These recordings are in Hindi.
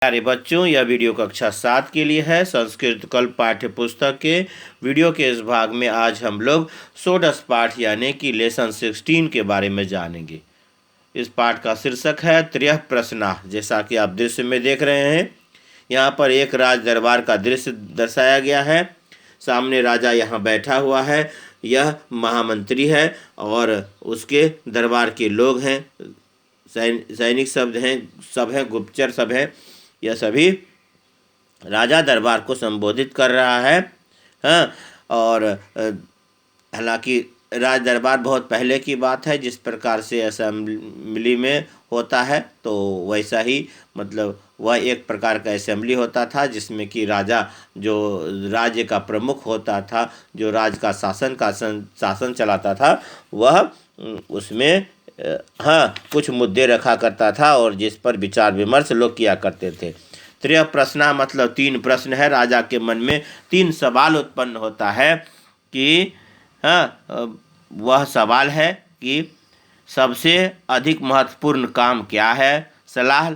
प्यारे बच्चों, यह वीडियो कक्षा 7 के लिए है। संस्कृत कल्प पाठ्य पुस्तक के वीडियो के इस भाग में आज हम लोग षोडश पाठ यानी कि लेसन 16 के बारे में जानेंगे। इस पाठ का शीर्षक है त्रयः प्रश्नाः। जैसा कि आप दृश्य में देख रहे हैं, यहाँ पर एक राज दरबार का दृश्य दर्शाया गया है। सामने राजा यहाँ बैठा हुआ है। यह महामंत्री है और उसके दरबार के लोग हैं, सैनिक शब्द हैं, सब हैं, गुप्तचर सब हैं। यह सभी राजा दरबार को संबोधित कर रहा है। हाँ, और हालांकि राज दरबार बहुत पहले की बात है। जिस प्रकार से असेंबली में होता है तो वैसा ही मतलब वह एक प्रकार का असेंबली होता था जिसमें कि राजा जो राज्य का प्रमुख होता था, जो राज्य का शासन चलाता था, वह उसमें कुछ मुद्दे रखा करता था और जिस पर विचार विमर्श लोग किया करते थे। त्रय प्रश्न मतलब 3 प्रश्न है। राजा के मन में 3 सवाल उत्पन्न होता है कि वह सवाल है कि सबसे अधिक महत्वपूर्ण काम क्या है, सलाह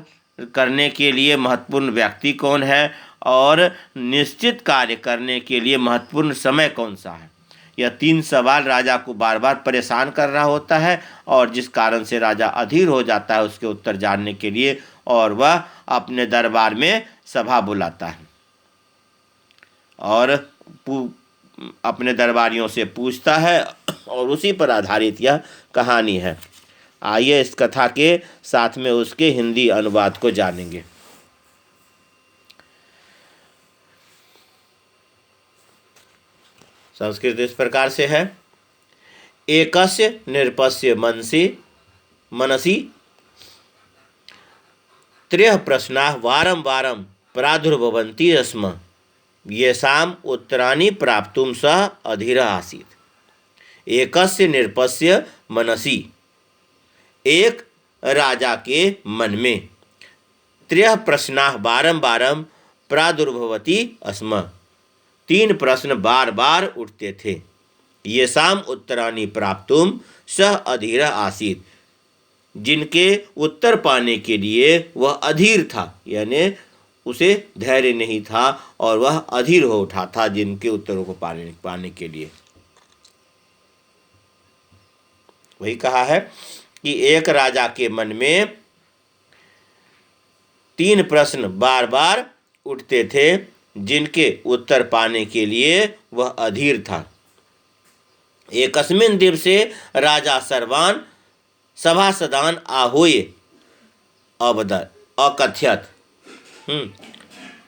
करने के लिए महत्वपूर्ण व्यक्ति कौन है और निश्चित कार्य करने के लिए महत्वपूर्ण समय कौन सा है। यह 3 सवाल राजा को बार बार परेशान कर रहा होता है और जिस कारण से राजा अधीर हो जाता है उसके उत्तर जानने के लिए, और वह अपने दरबार में सभा बुलाता है और अपने दरबारियों से पूछता है और उसी पर आधारित यह कहानी है। आइए इस कथा के साथ में उसके हिंदी अनुवाद को जानेंगे। संस्कृत इस प्रकार से है। एकस्य निरपस्य मनसि त्रयः प्रश्नाः वारं वारं प्रादुर्भवन्ति स्म येषाम् उत्तराणि प्राप्तुं सः अधीरः आसीत्। एकस्य निरपस्य मनसि, एक राजा के मन में, त्रयः प्रश्नाः वारं वारं प्रादुर्भवति स्म, 3 प्रश्न बार बार उठते थे। येषाम् उत्तराणि प्राप्तुं सः अधीरः आसीत्, जिनके उत्तर पाने के लिए वह अधीर था, यानी उसे धैर्य नहीं था और वह अधीर हो उठा था जिनके उत्तरों को पाने के लिए। वही कहा है कि एक राजा के मन में 3 प्रश्न बार बार उठते थे जिनके उत्तर पाने के लिए वह अधीर था। एकस्मिन् दिवसे राजा सर्वान् सभासदान् आहूय अकथयत्।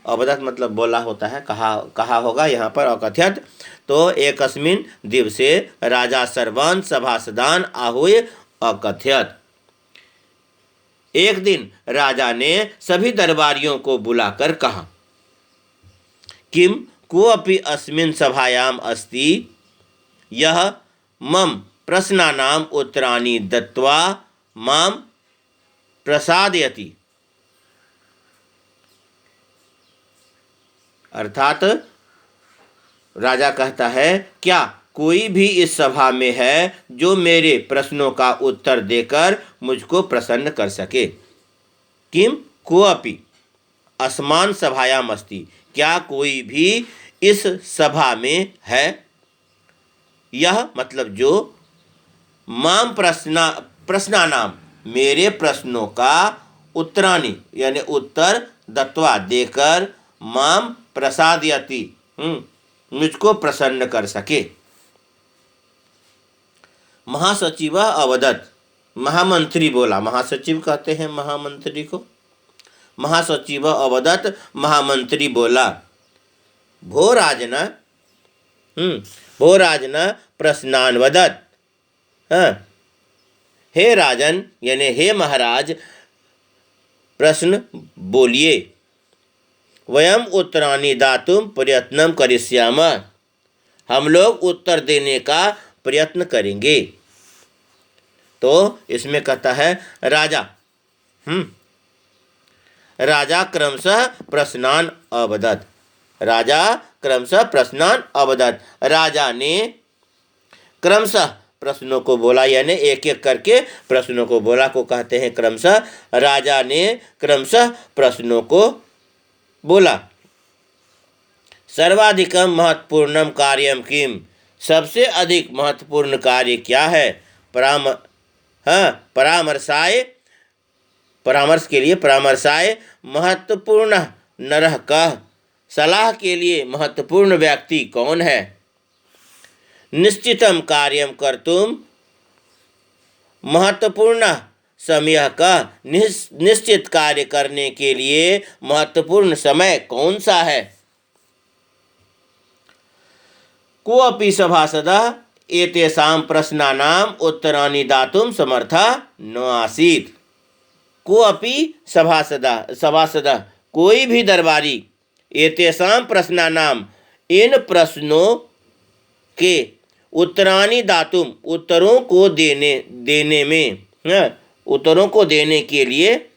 अवदत मतलब बोला होता है, कहा होगा यहाँ पर अकथयत्। तो एकस्मिन् दिवसे राजा सर्वान् सभासदान् आहूय अकथयत्। एक दिन राजा ने सभी दरबारियों को बुलाकर कहा, किम कोऽपि अस्मिन् सभायाम् अस्ति यः मम प्रश्नानाम् उत्तराणि दत्त्वा मां प्रसादयति। अर्थात राजा कहता है, क्या कोई भी इस सभा में है जो मेरे प्रश्नों का उत्तर देकर मुझको प्रसन्न कर सके। किम कोऽपि अस्मान् सभायाम् अस्ति, क्या कोई भी इस सभा में है। यह मतलब जो माम प्रश्नानाम, मेरे प्रश्नों का उत्तराणि यानी उत्तर दत्वा देकर, माम प्रसादयति, मुझको प्रसन्न कर सके। महासचिव अवदत्, महामंत्री बोला। महासचिव कहते हैं महामंत्री को। महासचिव अवदत्, महामंत्री बोला, भो राजन प्रश्नान् वदत्। हे राजन यानी हे महाराज, प्रश्न बोलिए। वयम उत्तराणि दातुं प्रयत्नं करिष्यामः, हम लोग उत्तर देने का प्रयत्न करेंगे। तो इसमें कहता है राजा क्रमशः प्रश्नान् अवदत्। राजा क्रमशः प्रश्नान् अवदत्। राजा ने क्रमशः प्रश्नों को बोला, यानी एक एक करके प्रश्नों को बोला को कहते हैं क्रमशः। राजा ने क्रमशः प्रश्नों को बोला, सर्वाधिकम महत्वपूर्णम कार्यम किम, सबसे अधिक महत्वपूर्ण कार्य क्या है? परामर्शाय, परामर्श के लिए, परामर्शाय महत्वपूर्ण नरः कः, सलाह के लिए महत्वपूर्ण व्यक्ति कौन है? निश्चितम कार्यम कर्तुम महत्वपूर्ण समय का, निश्चित कार्य करने के लिए महत्वपूर्ण समय कौन सा है? कोऽपि सभासदः एतेषां प्रश्नानाम् उत्तराणि दातुं समर्थः न आसीत्। कोऽपि सभासदः कोई भी दरबारी, एतेषां प्रश्नानां इन प्रश्नों के, उत्तराणि दातुम उत्तरों को देने में, उत्तरों को देने के लिए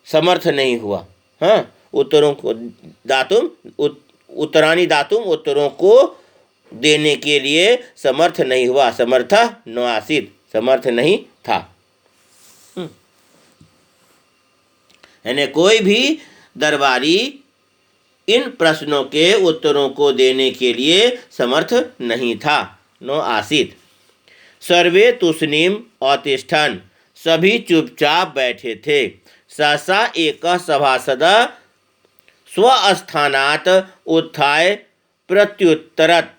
समर्थ नहीं हुआ। उत्तरों को दातुम, उत्तराणि दातुम उत्तरों को देने के लिए समर्थ नहीं हुआ। समर्थ न आसीत, समर्थ नहीं था। यानी कोई भी दरबारी इन प्रश्नों के उत्तरों को देने के लिए समर्थ नहीं था। न आसीत। सर्वे तुष्णीम अतिष्ठन्, सभी चुपचाप बैठे थे। सहसा एक सभासद स्वस्थानात् उत्थाय प्रत्युत्तरत्,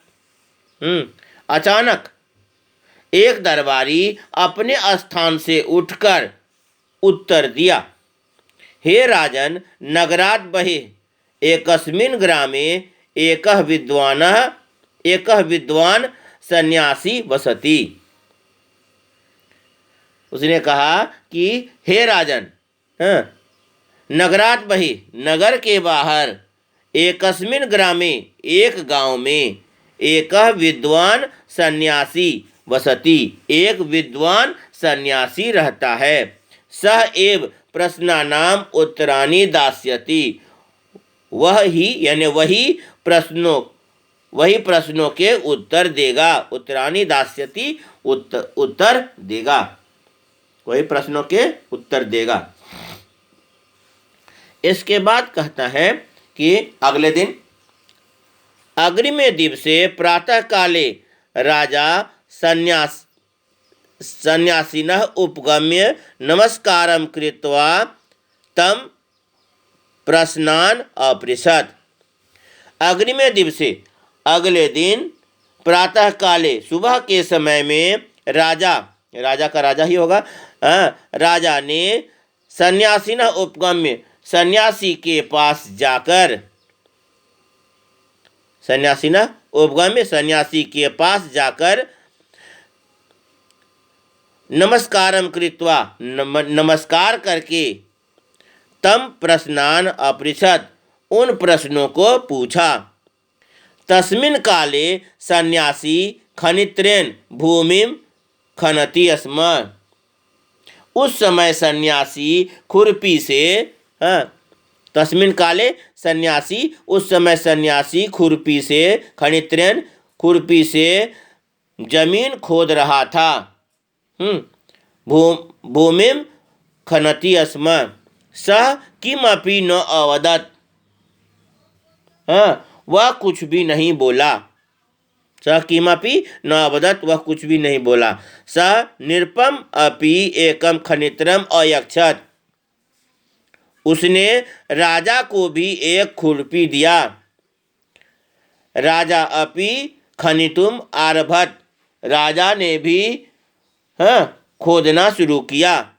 अचानक एक दरबारी अपने स्थान से उठकर उत्तर दिया, हे राजन, नगरात् बहिः एकस्मिन् ग्रामे एकः विद्वान सन्यासी वसति। उसने कहा कि हे राजन, नगरात् बहिः, नगर के बाहर, एकस्मिन् ग्रामे, एक गांव में, एक विद्वान सन्यासी वसति, एक विद्वान सन्यासी रहता है। सह एव प्रश्नानाम उत्तराणि दास्यति, वह ही यानी वही प्रश्नों के उत्तर देगा। उत्तराणि दास्यति, उत्तर देगा, वही प्रश्नों के उत्तर देगा। इसके बाद कहता है कि अगले दिन, अग्रिमे दिवसे प्रातः काले राजा सन्यासिनः उपगम्य नमस्कारं कृत्वा तं प्रश्नान् अपृच्छत्। अग्रिमे दिवसे, अगले दिन, प्रातः काले, सुबह के समय में, राजा का राजा ही होगा, राजा ने सन्यासिनः उपगम्य, सन्यासी के पास जाकर, सन्यासिनः उपगम्य, सन्यासी के पास जाकर, नमस्कारम कृत्वा, नमस्कार करके, तम प्रश्नान अपृच्छत्, उन प्रश्नों को पूछा। तस्मिन् काले सन्यासी खनित्रेण भूमिं खनति स्म, उस समय सन्यासी खुरपी से, तस्मिन् काले सन्यासी, उस समय सन्यासी खुरपी से, खनित्रेण, खुरपी से जमीन खोद रहा था। भूमिं खनति स्म, सः किमपि न अवदत्, वह कुछ भी नहीं बोला। सः किमपि न अवदत्, वह कुछ भी नहीं बोला। सः निरुपम अपि एकम खनित्रम अयच्छत्, उसने राजा को भी एक खुरपी दिया। राजा अपि खनितुम आरभत, राजा ने भी खोदना शुरू किया।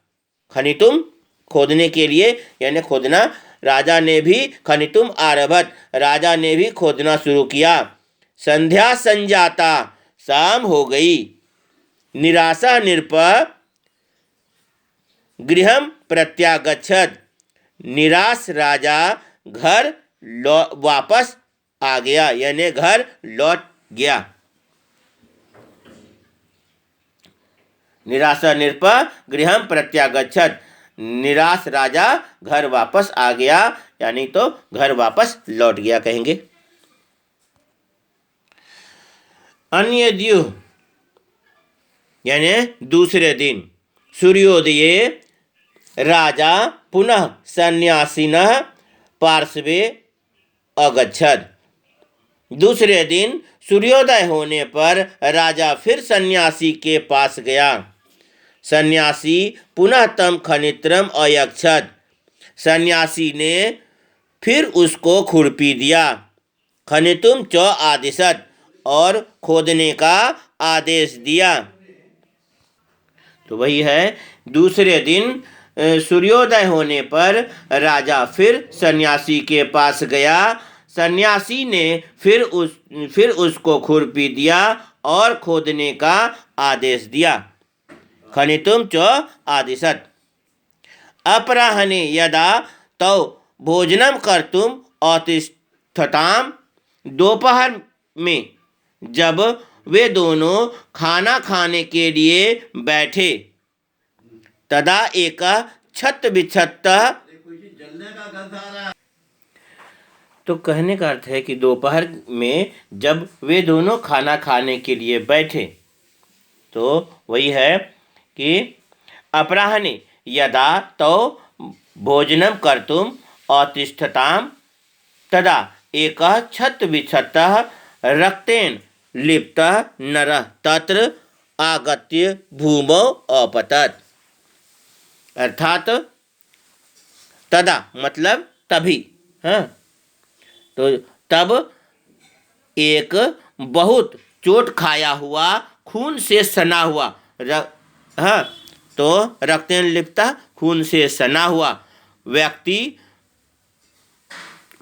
खनितुम, खोदने के लिए, यानी खोदना। राजा ने भी खनितुम आरभत, राजा ने भी खोदना शुरू किया। संध्या संजाता, शाम हो गई। निराशा नृप गृहं प्रत्यागच्छत्, निराश राजा घर वापस आ गया, यानी घर लौट गया। निराशा नृप गृहं प्रत्यागच्छत्, निराश राजा घर वापस आ गया, यानी तो घर वापस लौट गया कहेंगे। अन्य द्युः, यानी दूसरे दिन, सूर्योदये राजा पुनः सन्यासिनः पार्श्वे अगच्छत्। दूसरे दिन सूर्योदय होने पर राजा फिर सन्यासी के पास गया। सन्यासी पुनः तम खनित्रम अयच्छत्। सन्यासी ने फिर उसको खुरपी दिया। खनितुम च आदिशत, और खोदने का आदेश दिया। तो वही है, दूसरे दिन सूर्योदय होने पर राजा फिर सन्यासी के पास गया। सन्यासी ने फिर उसको खुरपी दिया और खोदने का आदेश दिया। खनितुम च आदिशत्। अपराह्ने यदा तौ भोजनम कर्तुम अतिष्ठताम। दोपहर में जब वे दोनों खाना खाने के लिए बैठे, तदा एक छत विच्छत्तः। तो कहने का अर्थ है कि दोपहर में जब वे दोनों खाना खाने के लिए बैठे, तो वही है कि अपराह्ने यदा तौ भोजनम कर्तुम अतिष्ठताम तदा एकः छत विच्छत्तः रक्तेन लिप्तः नरः तत्र आगत्य भूमौ अपतत्। अर्थात तदा मतलब तभी, हाँ, तो तब एक बहुत चोट खाया हुआ, खून से सना हुआ, हाँ, तो रक्तेन लिप्तः खून से सना हुआ व्यक्ति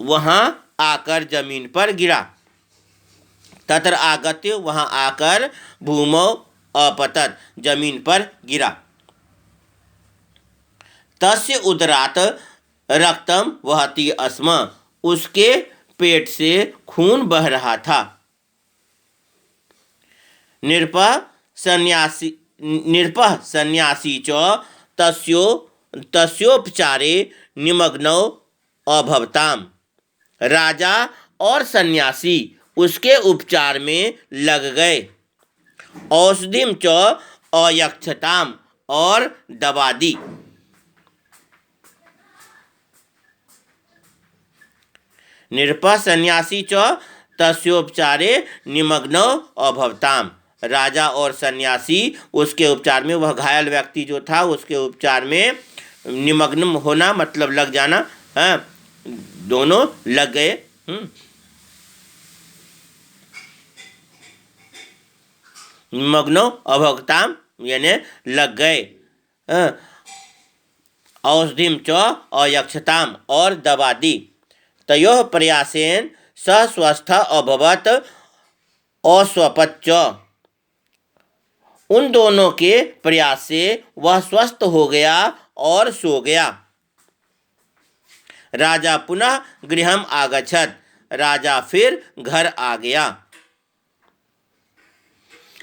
वहाँ आकर जमीन पर गिरा। तत्र आगत्य वहाँ आकर भूमौ अपतत् जमीन पर गिरा। तस्य उदरात् रक्तम वहति अस्म। उसके पेट से खून बह रहा था। नृपः सन्यासी च तस्योपचारे निमग्नौ अभवताम। राजा और सन्यासी उसके उपचार में लग गए। औषधिम च अयच्छताम, और दवा दी। नृपः सन्यासी च तस्योपचारे निमग्नौ अभवताम। राजा और सन्यासी उसके उपचार में, वह घायल व्यक्ति जो था उसके उपचार में निमग्न होना मतलब लग जाना, हाँ, दोनों लग गए। निमग्नो अभवताम यानी लग गए। औषधिम च अयच्छताम, और दवा दी। तयोः प्रयासेन स स्वस्थ अभवत् अस्वपत् च। उन दोनों के प्रयास से वह स्वस्थ हो गया और सो गया। राजा पुनः गृहम आगच्छत्। राजा फिर घर आ गया।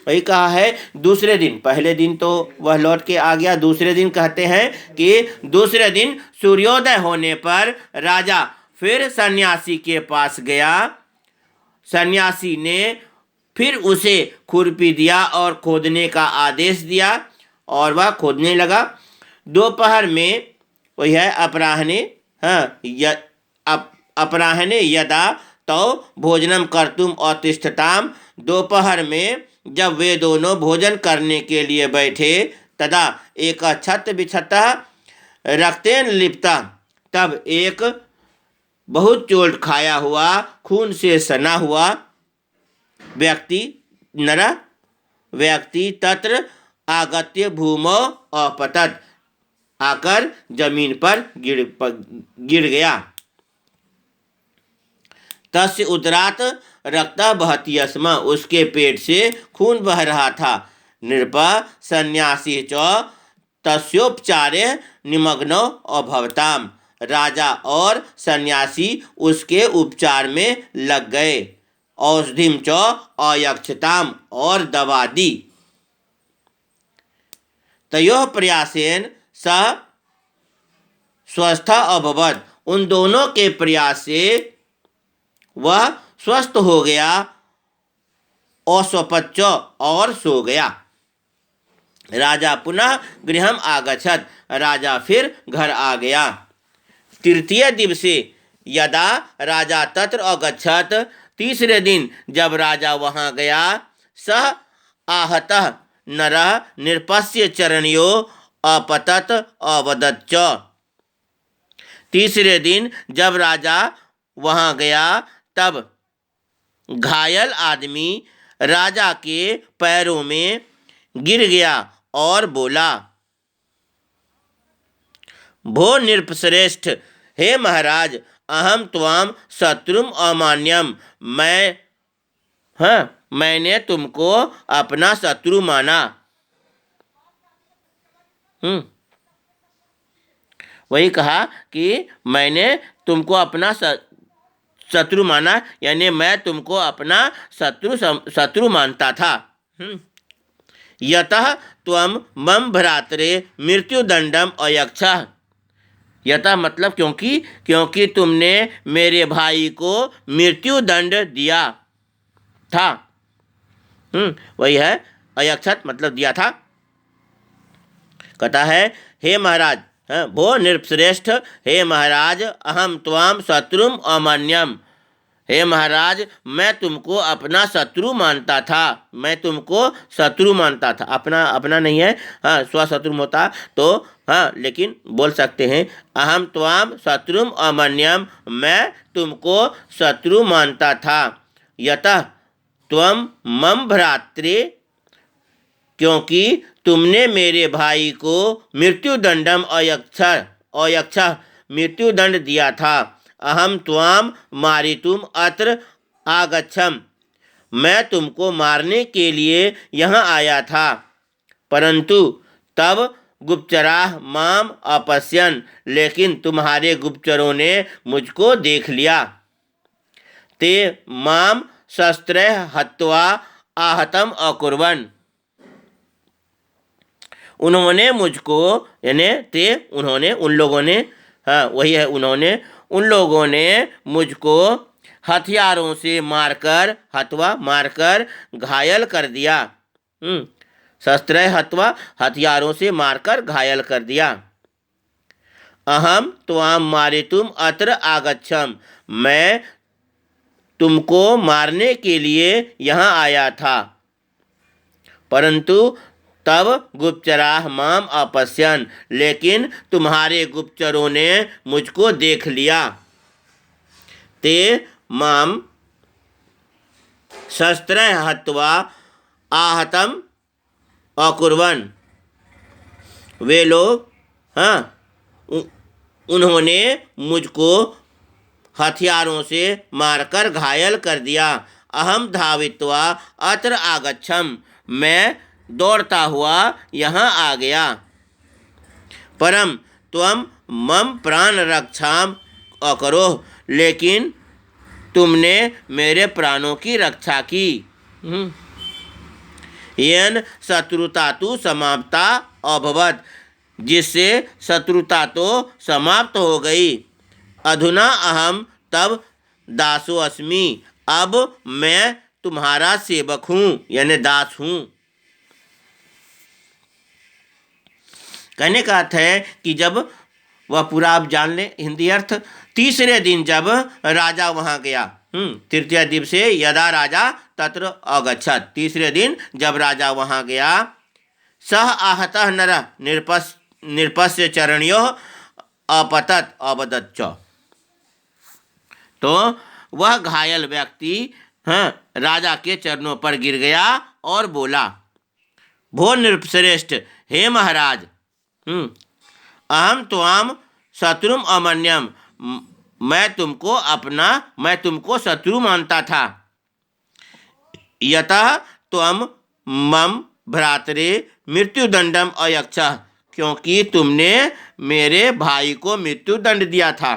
वही कहा है दूसरे दिन, पहले दिन तो वह लौट के आ गया। दूसरे दिन कहते हैं कि दूसरे दिन सूर्योदय होने पर राजा फिर सन्यासी के पास गया। सन्यासी ने फिर उसे खुरपी दिया और खोदने का आदेश दिया, और वह खोदने लगा। दोपहर में वही है अपराह्ने, हाँ, अपराह्ने यदा तौ भोजनम कर्तुम अतिष्ठताम। दोपहर में जब वे दोनों भोजन करने के लिए बैठे, तदा एक छत विच्छत्तः रक्तेन लिप्तः। तब एक बहुत चोट खाया हुआ, खून से सना हुआ व्यक्ति तत्र आगत्य भूमौ अपतत्, आकर जमीन पर गिर गया। तस्य उदरात् रक्तः वहति स्म। उसके पेट से खून बह रहा था। नृपः सन्यासी च तस्योपचारे निमग्नो अभवताम। राजा और सन्यासी उसके उपचार में लग गए। औषधिम च अयच्छताम, और दवा दी। तयोः प्रयासेन सः स्वस्थ अभवत्। उन दोनों के प्रयास से वह स्वस्थ हो गया। अस्वपत् च, और सो गया। राजा पुनः गृहम आगच्छत्। राजा फिर घर आ गया। तृतीय दिवसे यदा राजा तत्र अगच्छत्, तीसरे दिन जब राजा वहां गया, सह आहतः नरः नृपस्य चरणयो अपतत अवदत् च। तीसरे दिन जब राजा वहां गया, तब घायल आदमी राजा के पैरों में गिर गया और बोला, भो नृपश्रेष्ठ, हे महाराज, अहम त्वाम शत्रुम अमान्यम, मैंने तुमको अपना शत्रु माना। वही कहा कि मैंने तुमको अपना शत्रु माना, यानी मैं तुमको अपना शत्रु मानता था। यतः त्वं मम भ्रातरे मृत्युदंडम अयच्छः, यतः मतलब क्योंकि तुमने मेरे भाई को मृत्युदंड दिया था। वही है अयच्छत मतलब दिया था। कहता है, हे महाराज, भो नृपश्रेष्ठ, हे महाराज, अहम त्वाम शत्रुम अमन्यम, हे महाराज, मैं तुमको अपना शत्रु मानता था, मैं तुमको शत्रु मानता था। अपना नहीं है, स्वशत्रु होता तो लेकिन बोल सकते हैं अहम त्वाम शत्रुम अमन्यम, मैं तुमको शत्रु मानता था। यतः त्वम मम भ्रात्रे, क्योंकि तुमने मेरे भाई को मृत्युदंडम अयच्छः मृत्युदंड दिया था। अहम त्वाम मारितुम अत्र आगच्छम, मैं तुमको मारने के लिए यहाँ आया था, परंतु तब गुप्तचराः माम अपश्यन्, लेकिन तुम्हारे गुप्तचरों ने मुझको देख लिया। ते माम शस्त्रैः हत्वा आहतम अकुर्वन्, उन्होंने मुझको, यानी ते उन्होंने, उन लोगों ने, वही है उन्होंने, उन लोगों ने मुझको हथियारों से मारकर, हत्वा मारकर घायल कर दिया। शस्त्र हत्वा हथियारों से मारकर घायल कर दिया। अहम त्वाम मारितुम अत्र आगच्छम, मैं तुमको मारने के लिए यहाँ आया था, परंतु तब गुप्तचराः माम अपश्यन्, लेकिन तुम्हारे गुप्तचरों ने मुझको देख लिया। ते माम शस्त्रैः हत्वा आहतम अकुर्वन्, वे लोग उन्होंने मुझको हथियारों से मारकर घायल कर दिया। अहम धावित्वा अत्र आगच्छम, मैं दौड़ता हुआ यहाँ आ गया। परम त्वम मम प्राण रक्षाम अकरोह, लेकिन तुमने मेरे प्राणों की रक्षा की। येन शत्रुता तु समाप्ता अभवत्, जिससे शत्रुता तो समाप्त हो गई। अधुना अहम तब दासो अस्मि, अब मैं तुम्हारा सेवक हूँ, यानी दास हूँ। कहने का अर्थ है कि जब वह पूरा आप जान लें हिंदी अर्थ, तीसरे दिन जब राजा वहाँ गया, तृतीय दिवसे यदा राजा तत्र अगच्छत्, तीसरे दिन जब राजा वहाँ गया, सह आहतः नरः नृपस्य चरणयोः अपतत अवदत् च, तो वह घायल व्यक्ति राजा के चरणों पर गिर गया और बोला, भो नृपश्रेष्ठ, हे महाराज, अहम त्वाम शत्रुम अमन्यम, मैं तुमको शत्रु मानता था। यतः त्वम मम भ्रातरे मृत्युदंडम अयच्छः, क्योंकि तुमने मेरे भाई को मृत्युदंड दिया था।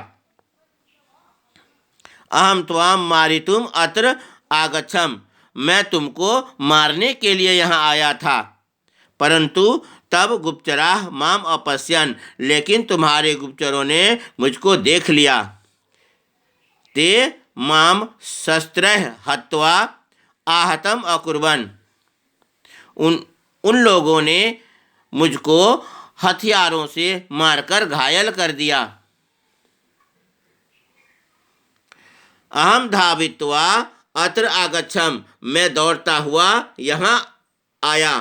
अहम त्वाम मारितुम अत्र आगच्छम, मैं तुमको मारने के लिए यहाँ आया था, परंतु तब गुप्तचराः माम अपश्यन्, लेकिन तुम्हारे गुप्तचरों ने मुझको देख लिया। ते माम शस्त्रैः हत्वा आहतम अकुर्वन्, उन लोगों ने मुझको हथियारों से मारकर घायल कर दिया। अहम धावित्वा अत्र आगच्छम, मैं दौड़ता हुआ यहाँ आया।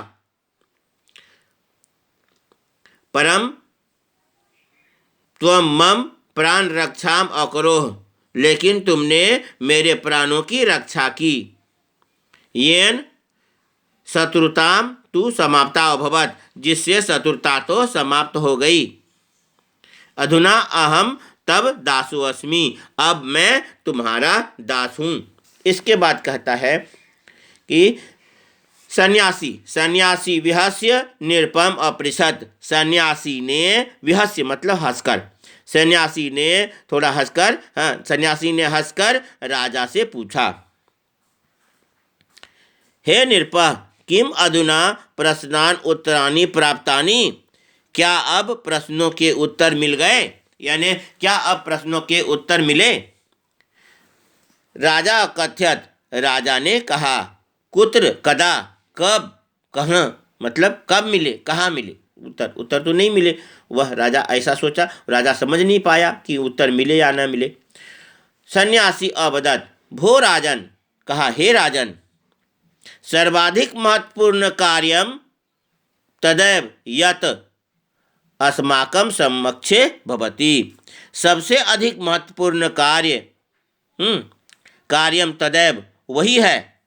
परम त्वं मम प्राण रक्षाम अकरोह, लेकिन तुमने मेरे प्राणों की रक्षा की। येन शत्रुताम तु समाप्ता अभवत, जिससे शत्रुता तो समाप्त हो गई। अधुना अहम तब दासो अस्मि, अब मैं तुम्हारा दास हूँ। इसके बाद कहता है कि सन्यासी विहस्य निरपम अपृछत, सन्यासी ने, विहस्य मतलब हंसकर, सन्यासी ने थोड़ा हंसकर, सन्यासी ने हंसकर राजा से पूछा, हे निरपः किम अधुना प्रश्नान उत्तराणि प्राप्तानि, क्या अब प्रश्नों के उत्तर मिल गए, यानी क्या अब प्रश्नों के उत्तर मिले। राजा कथयत, राजा ने कहा, कुत्र कदा, कब, कहाँ, मतलब कब मिले, कहाँ मिले, उत्तर तो नहीं मिले। वह राजा ऐसा सोचा, राजा समझ नहीं पाया कि उत्तर मिले या न मिले। सन्यासी अवदत, भो राजन, कहा, हे राजन, सर्वाधिक महत्वपूर्ण कार्यम तदैव यत अस्माकं सम्मुखे भवति, सबसे अधिक महत्वपूर्ण कार्य, कार्यम तदैव, वही है,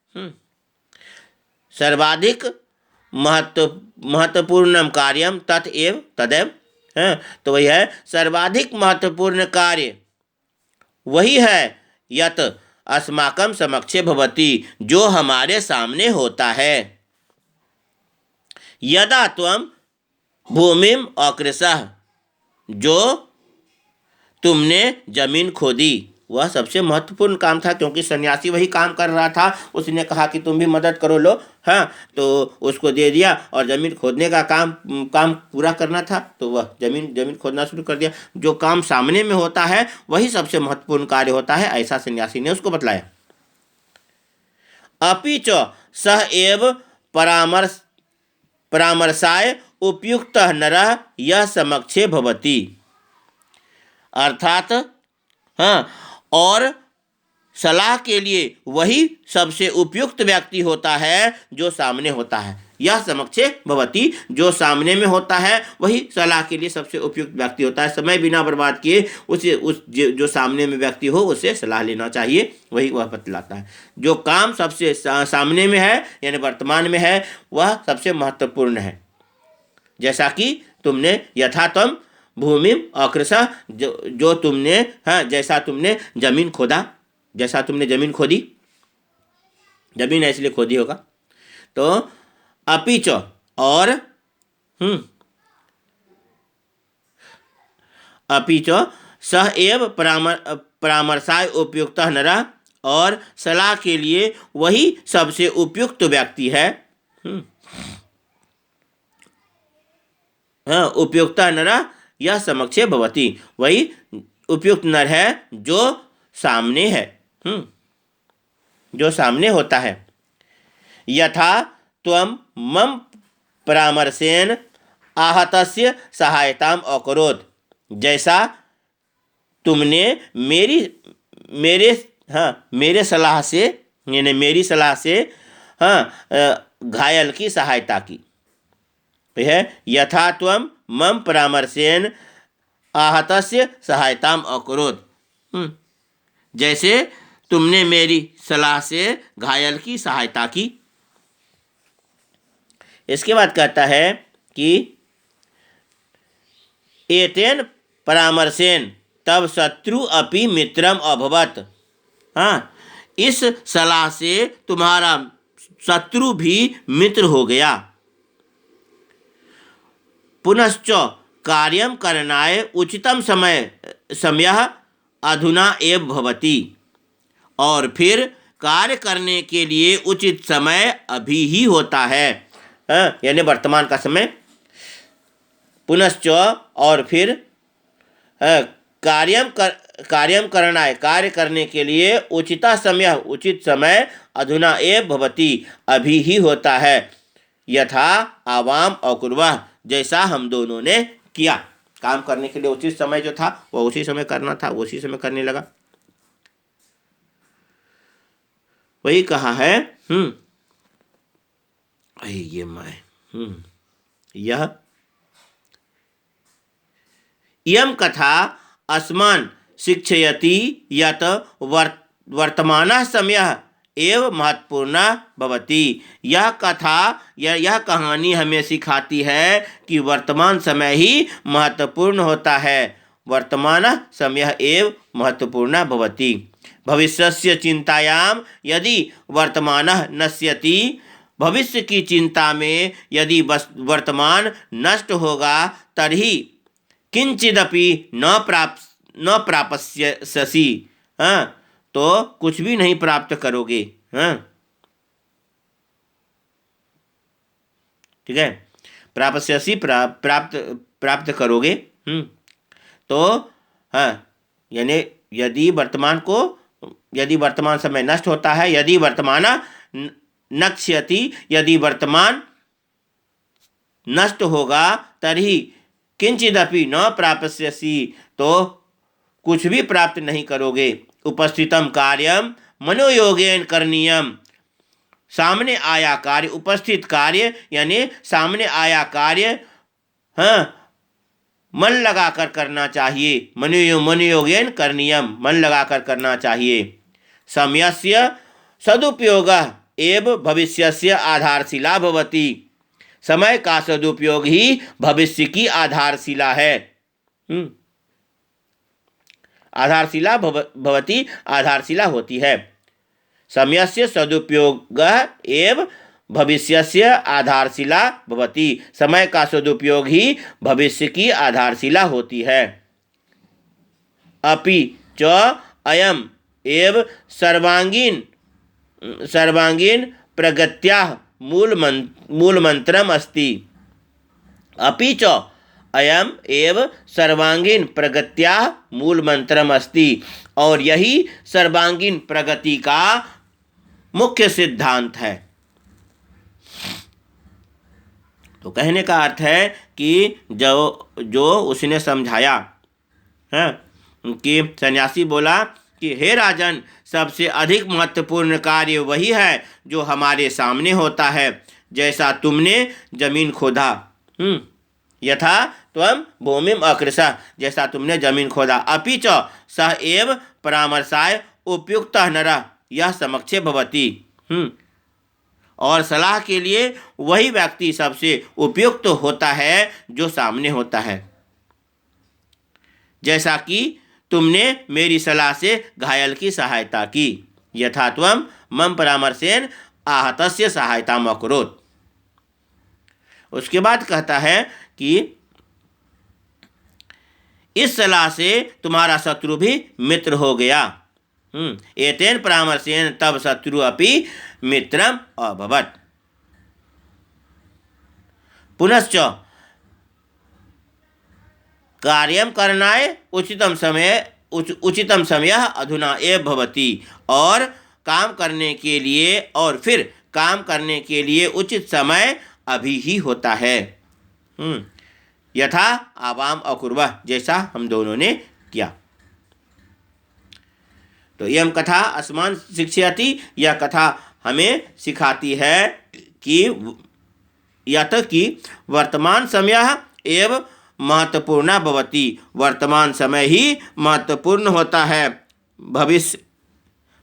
सर्वाधिक महत्वपूर्ण कार्यम ततएव तदैव, तो वही है, सर्वाधिक महत्वपूर्ण कार्य वही है, यत अस्माकं समक्षे भवति, जो हमारे सामने होता है। यदा त्वं भूमिम अकृसः, जो तुमने जमीन खोदी, वह सबसे महत्वपूर्ण काम था, क्योंकि सन्यासी वही काम कर रहा था। उसने कहा कि तुम भी मदद करो, लो, तो उसको दे दिया, और ज़मीन खोदने का काम पूरा करना था, तो वह जमीन खोदना शुरू कर दिया। जो काम सामने में होता है वही सबसे महत्वपूर्ण कार्य होता है, ऐसा सन्यासी ने उसको बतलाया। अपि च सह एव परामर्शाय उपयुक्तः नरः यः समक्षे भवति, अर्थात और सलाह के लिए वही सबसे उपयुक्त व्यक्ति होता है जो सामने होता है। यह समक्षे भवति, जो सामने में होता है वही सलाह के लिए सबसे उपयुक्त व्यक्ति होता है। समय बिना बर्बाद किए जो सामने में व्यक्ति हो उससे सलाह लेना चाहिए, वही वह बतलाता है। जो काम सबसे सामने में है यानी वर्तमान में है वह सबसे महत्वपूर्ण है। जैसा कि तुमने यथा तुम भूमि अकृसः, जो तुमने, जैसा तुमने जमीन खोदा, जैसा तुमने जमीन खोदी, जमीन इसलिए खोदी होगा। तो अपिच, और अपिच सह एव परामर्शाय उपयुक्तः नरः, और सलाह के लिए वही सबसे उपयुक्त व्यक्ति है। उपयुक्तः नरः यह समक्षे भवति, वही उपयुक्त नर है जो सामने है, जो सामने होता है। यथा त्वं मम परामर्शेन आहतस्य सहायताम अकरोत्, जैसा तुमने मेरे सलाह से, यानी मेरी सलाह से घायल की सहायता की है। यथा त्वं मम परामर्शेन आहतस्य सहायताम अकरोत्, जैसे तुमने मेरी सलाह से घायल की सहायता की। इसके बाद कहता है कि एतेन परामर्शेन तब शत्रु अपि मित्रम अभवत, इस सलाह से तुम्हारा शत्रु भी मित्र हो गया। पुनश्च कार्यं करणाय उचितम समयः अधुना एव भवति, और फिर कार्य करने के लिए उचित समय अभी ही होता है, यानी वर्तमान का समय। पुनश्च, और फिर कार्यं करणाय, कार्य करने के लिए उचिता समय, उचित समय अधुना एव भवति, अभी ही होता है। यथा आवाम अकुर्वः, जैसा हम दोनों ने किया। काम करने के लिए उचित समय जो था वह उसी समय करना था, उसी समय करने लगा। वही कहा है। ये मैं यह इयं कथा अस्मान् शिक्षयति यत् वर्तमानः समयः एव महत्वपूर्ण भवति। यह कथा या यह कहानी हमें सिखाती है कि वर्तमान समय ही महत्वपूर्ण होता है। वर्तमान समय एव महत्वपूर्ण भवति। भविष्यस्य चिंतायां यदि वर्तमानः नश्यति, भविष्य की चिंता में यदि वर्तमान नष्ट होगा तर्हि किंचिदपि न प्राप्स्यसि। तो कुछ भी नहीं प्राप्त करोगे। ठीक है, प्राप्स्यसि प्राप्त करोगे। तो यानी यदि वर्तमान समय नष्ट होता है, यदि वर्तमान नक्ष्यति, यदि वर्तमान नष्ट होगा तर्हि किंचिदपि न प्राप्स्यसि, तो कुछ भी प्राप्त नहीं करोगे। उपस्थितम कार्यम मनोयोगेन करणीयम। सामने आया कार्य, उपस्थित कार्य यानी सामने आया कार्य मन लगाकर करना चाहिए। मनोयोगेन करणीयम, मन लगाकर करना चाहिए। समयस्य सदुपयोगः एव भविष्यस्य आधारशिला भवति। समय का सदुपयोग ही भविष्य की आधारशिला है। आधारशिला भवति, आधारशिला होती है। समयस्य सदुपयोगः एव भविष्यस्य आधारशिला भवति। समय का सदुपयोग ही भविष्य की आधारशिला होती है। अपि च अयम एव सर्वांगीण प्रगत्याः मूलमंत्रम अस्ति। अपि च अयम एव सर्वांगीण प्रगत्याः मूलमंत्रम अस्ति। और यही सर्वांगीण प्रगति का मुख्य सिद्धांत है। तो कहने का अर्थ है कि जो उसने समझाया है कि सन्यासी बोला कि हे राजन, सबसे अधिक महत्वपूर्ण कार्य वही है जो हमारे सामने होता है। जैसा तुमने जमीन खोदा, यथा त्वं भूमिम अकृषः, जैसा तुमने जमीन खोदा। अपि च सः एव परामर्शाय उपयुक्तः नरः यः समक्षे भवति। और सलाह के लिए वही व्यक्ति सबसे उपयुक्त होता है जो सामने होता है। जैसा कि तुमने मेरी सलाह से घायल की सहायता की। यथा त्वं मम परामर्शेन आहतस्य सहायताम अकरोत्। उसके बाद कहता है कि इस सलाह से तुम्हारा शत्रु भी मित्र हो गया। एतेन परामर्शेन तब शत्रु अपि मित्रम अभवत्। पुनश्च कार्यं करणाय उचितम समय अधुना एव भवति। और काम करने के लिए और फिर काम करने के लिए उचित समय अभी ही होता है। यथा आवाम अकुर्वः, जैसा हम दोनों ने किया। तो यह कथा अस्मान् शिक्षयति, यह कथा हमें सिखाती है कि यत कि वर्तमान समय एव महत्वपूर्ण भवति। वर्तमान समय ही महत्वपूर्ण होता है।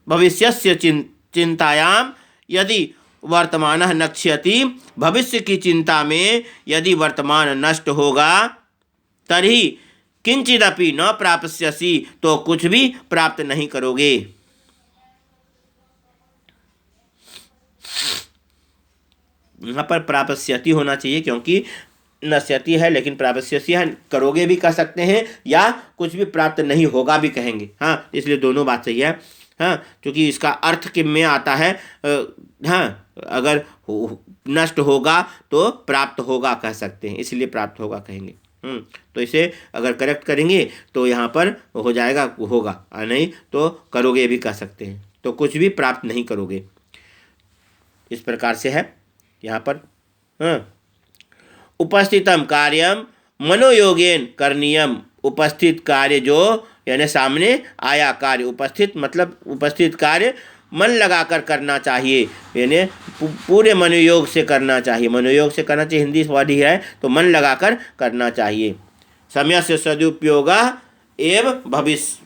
भविष्यस्य चिंतायाम यदि वर्तमान नक्ष्यति, भविष्य की चिंता में यदि वर्तमान नष्ट होगा तर्हि किंचिदपि न प्राप्स्यसि, तो कुछ भी प्राप्त नहीं करोगे। यहाँ पर प्राप्स्यति होना चाहिए क्योंकि नश्यति है, लेकिन प्राप्स्यसि है, करोगे भी कह सकते हैं या कुछ भी प्राप्त नहीं होगा भी कहेंगे। हाँ, इसलिए दोनों बात सही है। हाँ, क्योंकि इसका अर्थ के में आता है अगर नष्ट होगा तो प्राप्त होगा कह सकते हैं, इसलिए प्राप्त होगा कहेंगे। तो इसे अगर करेक्ट करेंगे तो यहाँ पर हो जाएगा होगा, और नहीं तो करोगे भी कह सकते हैं। तो कुछ भी प्राप्त नहीं करोगे, इस प्रकार से है यहाँ पर। उपस्थितम कार्यम मनोयोगेन करणीयम। उपस्थित कार्य जो यानी सामने आया कार्य, उपस्थित मतलब उपस्थित कार्य मन लगाकर करना चाहिए, यानी पूरे मनोयोग से करना चाहिए। मनोयोग से करना चाहिए, हिंदी वर्ड ही है, तो मन लगाकर करना चाहिए। समय से सदुपयोग एवं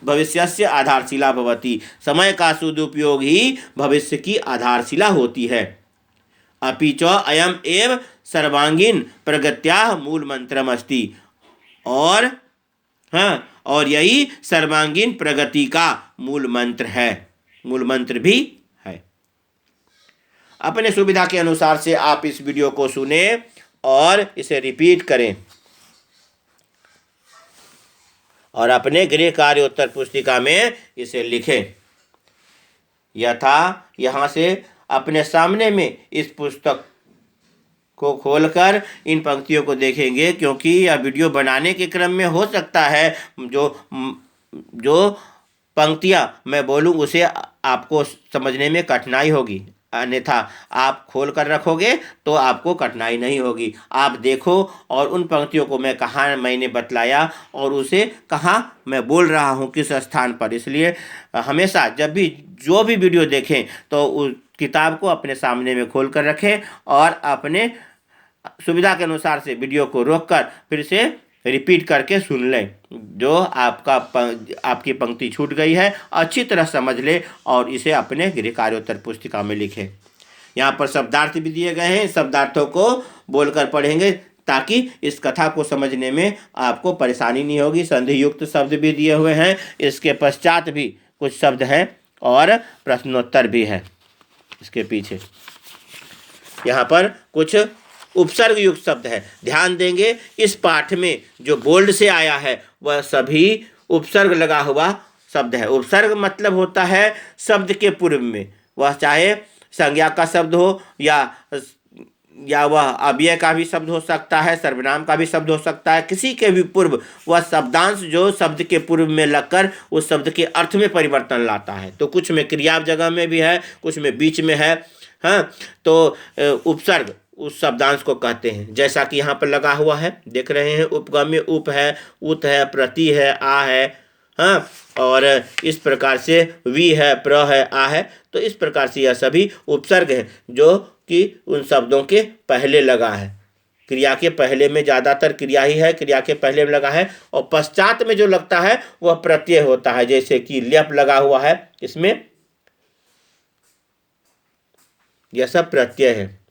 भविष्यस्य आधारशिला भवति। समय का सदुपयोग ही भविष्य की आधारशिला होती है। अपि च अयम एव सर्वांगीण प्रगत्याः मूल मंत्रम अस्ति। और और यही सर्वांगीण प्रगति का मूल मंत्र है, मूल मंत्र भी है। अपने सुविधा के अनुसार से आप इस वीडियो को सुने और इसे रिपीट करें और अपने गृह कार्य उत्तर पुस्तिका में इसे लिखें। यथा यहाँ से अपने सामने में इस पुस्तक को खोलकर इन पंक्तियों को देखेंगे, क्योंकि यह वीडियो बनाने के क्रम में हो सकता है जो पंक्तियाँ मैं बोलूँ उसे आपको समझने में कठिनाई होगी, अन्यथा आप खोल कर रखोगे तो आपको कठिनाई नहीं होगी। आप देखो और उन पंक्तियों को मैं कहाँ मैंने बतलाया और उसे कहाँ मैं बोल रहा हूँ, किस स्थान पर। इसलिए हमेशा जब भी जो भी वीडियो देखें तो उस किताब को अपने सामने में खोल कर रखें और अपने सुविधा के अनुसार से वीडियो को रोककर फिर से रिपीट करके सुन लें। जो आपकी पंक्ति छूट गई है अच्छी तरह समझ ले और इसे अपने गृह कार्योत्तर पुस्तिका में लिखें। यहाँ पर शब्दार्थ भी दिए गए हैं, शब्दार्थों को बोलकर पढ़ेंगे ताकि इस कथा को समझने में आपको परेशानी नहीं होगी। संधि युक्त शब्द भी दिए हुए हैं, इसके पश्चात भी कुछ शब्द हैं और प्रश्नोत्तर भी है इसके पीछे। यहाँ पर कुछ उपसर्ग युक्त शब्द है, ध्यान देंगे। इस पाठ में जो बोल्ड से आया है वह सभी उपसर्ग लगा हुआ शब्द है। उपसर्ग मतलब होता है शब्द के पूर्व में, वह चाहे संज्ञा का शब्द हो या वह अव्यय का भी शब्द हो सकता है, सर्वनाम का भी शब्द हो सकता है। किसी के भी पूर्व वह शब्दांश जो शब्द के पूर्व में लगकर उस शब्द के अर्थ में परिवर्तन लाता है। तो कुछ में क्रिया जगह में भी है, कुछ में बीच में है। तो उपसर्ग उस शब्दांश को कहते हैं, जैसा कि यहाँ पर लगा हुआ है, देख रहे हैं। उपगम्य उप है, उत है, प्रति है, आ है, और इस प्रकार से वी है, प्र है, आ है। तो इस प्रकार से यह सभी उपसर्ग हैं जो कि उन शब्दों के पहले लगा है। क्रिया के पहले में ज़्यादातर क्रिया ही है, क्रिया के पहले में लगा है, और पश्चात में जो लगता है वह प्रत्यय होता है। जैसे कि ल्यप लगा हुआ है, इसमें यह सब प्रत्यय है।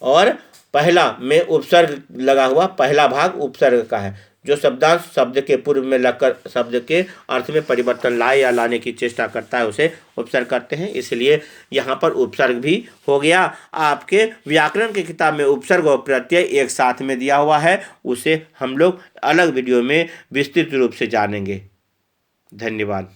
और पहला में उपसर्ग लगा हुआ, पहला भाग उपसर्ग का है। जो शब्दांश शब्द के पूर्व में लगकर शब्द के अर्थ में परिवर्तन लाए या लाने की चेष्टा करता है उसे उपसर्ग करते हैं। इसलिए यहाँ पर उपसर्ग भी हो गया। आपके व्याकरण की किताब में उपसर्ग और प्रत्यय एक साथ में दिया हुआ है, उसे हम लोग अलग वीडियो में विस्तृत रूप से जानेंगे। धन्यवाद।